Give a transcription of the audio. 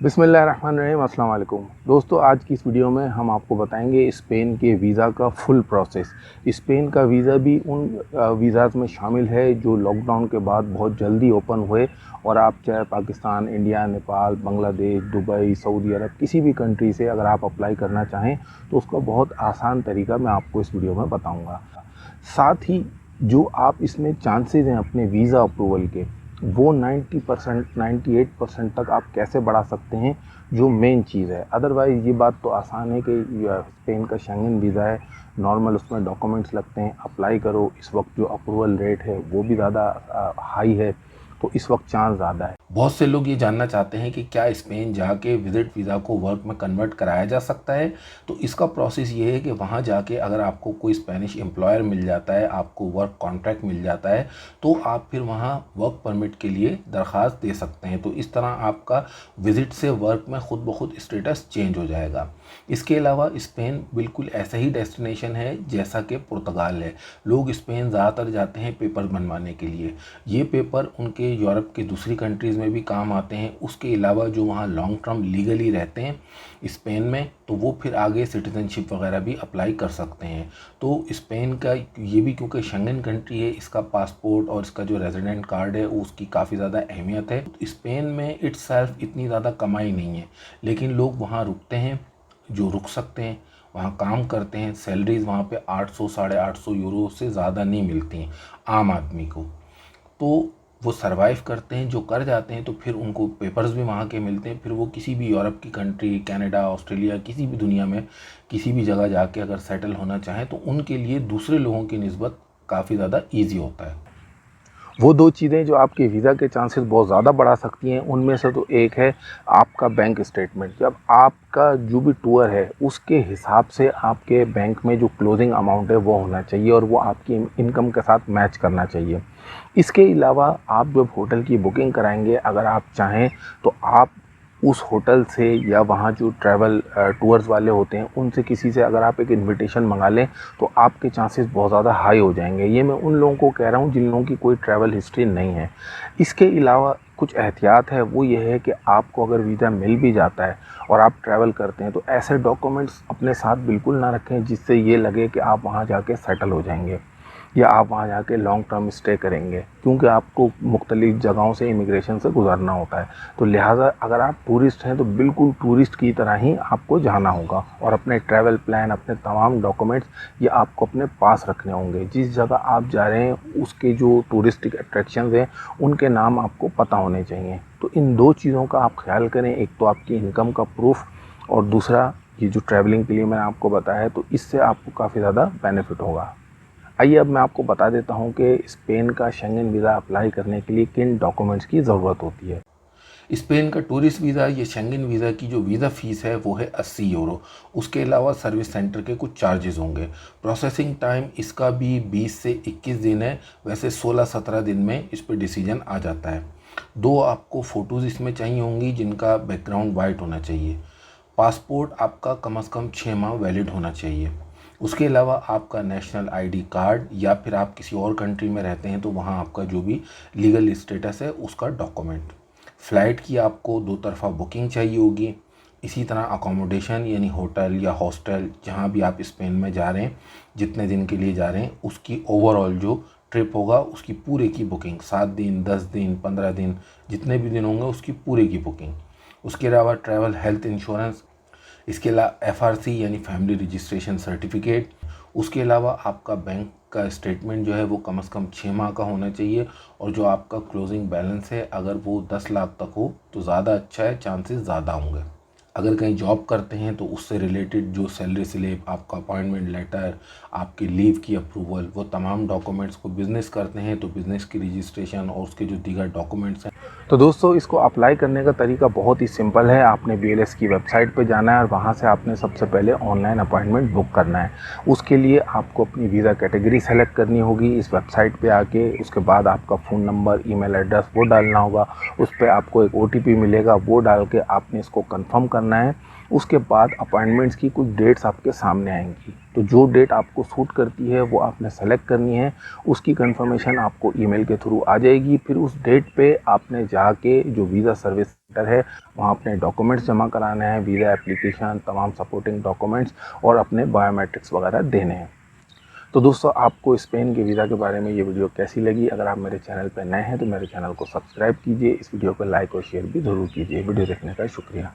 बिस्मिल्लाहिर्रहमानिर्रहीम, अस्सलाम वालेकुम दोस्तों। आज की इस वीडियो में हम आपको बताएंगे स्पेन के वीज़ा का फुल प्रोसेस। स्पेन का वीज़ा भी उन वीज़ाज़ में शामिल है जो लॉकडाउन के बाद बहुत जल्दी ओपन हुए, और आप चाहे Pakistan, India, Nepal, Bangladesh, Dubai, Saudi Arab, किसी भी कंट्री से अगर आप अप्लाई करना चाहें तो उसका बहुत आसान तरीका मैं आपको इस वीडियो में बताऊँगा। साथ ही जो आप इसमें चांसेस हैं अपने वीज़ा अप्रूवल के, वो 90% 98% तक आप कैसे बढ़ा सकते हैं, जो मेन चीज़ है। अदरवाइज़ ये बात तो आसान है कि स्पेन का शेंगन वीज़ा है, नॉर्मल उसमें डॉक्यूमेंट्स लगते हैं, अप्लाई करो। इस वक्त जो अप्रूवल रेट है वो भी ज़्यादा हाई है, तो इस वक्त चांस ज़्यादा है। बहुत से लोग ये जानना चाहते हैं कि क्या स्पेन जाके विजिट वीज़ा को वर्क में कन्वर्ट कराया जा सकता है। तो इसका प्रोसेस ये है कि वहाँ जाके अगर आपको कोई स्पेनिश एम्प्लॉयर मिल जाता है, आपको वर्क कॉन्ट्रैक्ट मिल जाता है, तो आप फिर वहाँ वर्क परमिट के लिए दरख्वास्त दे सकते हैं। तो इस तरह आपका विजिट से वर्क में खुद ब खुद स्टेटस चेंज हो जाएगा। इसके अलावा स्पेन बिल्कुल ऐसा ही डेस्टिनेशन है जैसा कि पुर्तगाल है। लोग स्पेन ज़्यादातर जाते हैं पेपर बनवाने के लिए। ये पेपर उनके यूरोप के दूसरी कंट्रीज़ में भी काम आते हैं। उसके अलावा जो वहाँ लॉन्ग टर्म लीगली रहते हैं स्पेन में, तो वो फिर आगे सिटीज़नशिप वगैरह भी अप्लाई कर सकते हैं। तो स्पेन का ये भी क्योंकि शेंगन कंट्री है, इसका पासपोर्ट और इसका जो रेजिडेंट कार्ड है उसकी काफ़ी ज़्यादा अहमियत है। स्पेन में इट्सेल्फ इतनी ज़्यादा कमाई नहीं है, लेकिन लोग वहाँ रुकते हैं जो रुक सकते हैं, वहाँ काम करते हैं। सैलरीज वहाँ पे 800 850 यूरो से ज़्यादा नहीं मिलती हैं आम आदमी को। तो वो सरवाइव करते हैं, जो कर जाते हैं तो फिर उनको पेपर्स भी वहाँ के मिलते हैं। फिर वो किसी भी यूरोप की कंट्री, कनाडा, ऑस्ट्रेलिया, किसी भी दुनिया में किसी भी जगह जाके अगर सेटल होना चाहें तो उनके लिए दूसरे लोगों की निस्बत काफ़ी ज़्यादा ईजी होता है। वो दो चीज़ें जो आपके वीज़ा के चांसेस बहुत ज़्यादा बढ़ा सकती हैं, उनमें से तो एक है आपका बैंक स्टेटमेंट। जब आपका जो भी टूर है उसके हिसाब से आपके बैंक में जो क्लोजिंग अमाउंट है वो होना चाहिए, और वो आपकी इनकम के साथ मैच करना चाहिए। इसके अलावा आप जब होटल की बुकिंग कराएंगे, अगर आप चाहें तो आप उस होटल से या वहाँ जो ट्रैवल टूर्स वाले होते हैं उनसे किसी से अगर आप एक इनविटेशन मंगा लें तो आपके चांसेस बहुत ज़्यादा हाई हो जाएंगे। ये मैं उन लोगों को कह रहा हूँ जिन लोगों की कोई ट्रैवल हिस्ट्री नहीं है। इसके अलावा कुछ एहतियात है, वो ये है कि आपको अगर वीज़ा मिल भी जाता है और आप ट्रैवल करते हैं तो ऐसे डॉक्यूमेंट्स अपने साथ बिल्कुल ना रखें जिससे ये लगे कि आप वहाँ जाके सेटल हो जाएंगे या आप वहाँ जाके लॉन्ग टर्म स्टे करेंगे, क्योंकि आपको मुख्तलिफ़ जगहों से इमिग्रेशन से गुज़रना होता है। तो लिहाजा अगर आप टूरिस्ट हैं तो बिल्कुल टूरिस्ट की तरह ही आपको जाना होगा, और अपने ट्रैवल प्लान, अपने तमाम डॉक्यूमेंट्स ये आपको अपने पास रखने होंगे। जिस जगह आप जा रहे हैं उसके जो टूरिस्टिक अट्रैक्शंस हैं उनके नाम आपको पता होने चाहिए। तो इन दो चीज़ों का आप ख्याल करें, एक तो आपकी इनकम का प्रूफ, और दूसरा ये जो ट्रैवलिंग के लिए मैंने आपको बताया है, तो इससे आपको काफ़ी ज़्यादा बेनिफिट होगा। आइए अब मैं आपको बता देता हूँ कि स्पेन का शेंगन वीज़ा अप्लाई करने के लिए किन डॉक्यूमेंट्स की ज़रूरत होती है। स्पेन का टूरिस्ट वीज़ा या शेंगन वीज़ा की जो वीज़ा फ़ीस है वो है 80 यूरो। उसके अलावा सर्विस सेंटर के कुछ चार्जेस होंगे। प्रोसेसिंग टाइम इसका भी 20 से 21 दिन है। वैसे 16-17 दिन में इस पर डिसीजन आ जाता है। दो आपको फ़ोटोज़ इसमें चाहिए होंगी जिनका बैकग्राउंड वाइट होना चाहिए। पासपोर्ट आपका कम से कम 6 माह वैलिड होना चाहिए। उसके अलावा आपका नेशनल आईडी कार्ड, या फिर आप किसी और कंट्री में रहते हैं तो वहाँ आपका जो भी लीगल स्टेटस है उसका डॉक्यूमेंट। फ़्लाइट की आपको दो तरफ़ा बुकिंग चाहिए होगी। इसी तरह अकोमोडेशन यानी होटल या हॉस्टल जहाँ भी आप स्पेन में जा रहे हैं, जितने दिन के लिए जा रहे हैं, उसकी ओवरऑल जो ट्रिप होगा उसकी पूरे की बुकिंग, 7 दिन, 10 दिन, 15 दिन, जितने भी दिन होंगे उसकी पूरे की बुकिंग। उसके अलावा ट्रैवल हेल्थ इंश्योरेंस, इसके अलावा एफआरसी यानी फैमिली रजिस्ट्रेशन सर्टिफिकेट। उसके अलावा आपका बैंक का स्टेटमेंट जो है वो कम से कम 6 माह का होना चाहिए, और जो आपका क्लोजिंग बैलेंस है अगर वो 10 लाख तक हो तो ज़्यादा अच्छा है, चांसेस ज़्यादा होंगे। अगर कहीं जॉब करते हैं तो उससे रिलेटेड जो सैलरी स्लिप, आपका अपॉइंटमेंट लेटर, आपकी लीव की अप्रूवल, वो तमाम डॉक्यूमेंट्स को, बिज़नेस करते हैं तो बिज़नेस की रजिस्ट्रेशन और उसके जो दीगर डॉक्यूमेंट्स हैं। तो दोस्तों, इसको अप्लाई करने का तरीका बहुत ही सिंपल है। आपने बीएलएस की वेबसाइट पे जाना है और वहाँ से आपने सबसे पहले ऑनलाइन अपॉइंटमेंट बुक करना है। उसके लिए आपको अपनी वीज़ा कैटेगरी सेलेक्ट करनी होगी इस वेबसाइट पे आके। उसके बाद आपका फ़ोन नंबर, ईमेल एड्रेस वो डालना होगा। उस पर आपको एक ओटीपी मिलेगा, वो डाल के आपने इसको कंफर्म करना है। उसके बाद अपॉइंटमेंट्स की कुछ डेट्स आपके सामने आएंगी, तो जो डेट आपको सूट करती है वो आपने सेलेक्ट करनी है। उसकी कंफर्मेशन आपको ईमेल के थ्रू आ जाएगी। फिर उस डेट पे आपने जाके जो वीज़ा सर्विस है, वहाँ अपने डॉक्यूमेंट्स जमा कराने हैं, वीज़ा एप्लीकेशन, तमाम सपोर्टिंग डॉक्यूमेंट्स और अपने बायोमेट्रिक्स वगैरह देने हैं। तो दोस्तों, आपको स्पेन के वीज़ा के बारे में ये वीडियो कैसी लगी? अगर आप मेरे चैनल पर नए हैं तो मेरे चैनल को सब्सक्राइब कीजिए, इस वीडियो को लाइक और शेयर भी ज़रूर कीजिए। वीडियो देखने का शुक्रिया।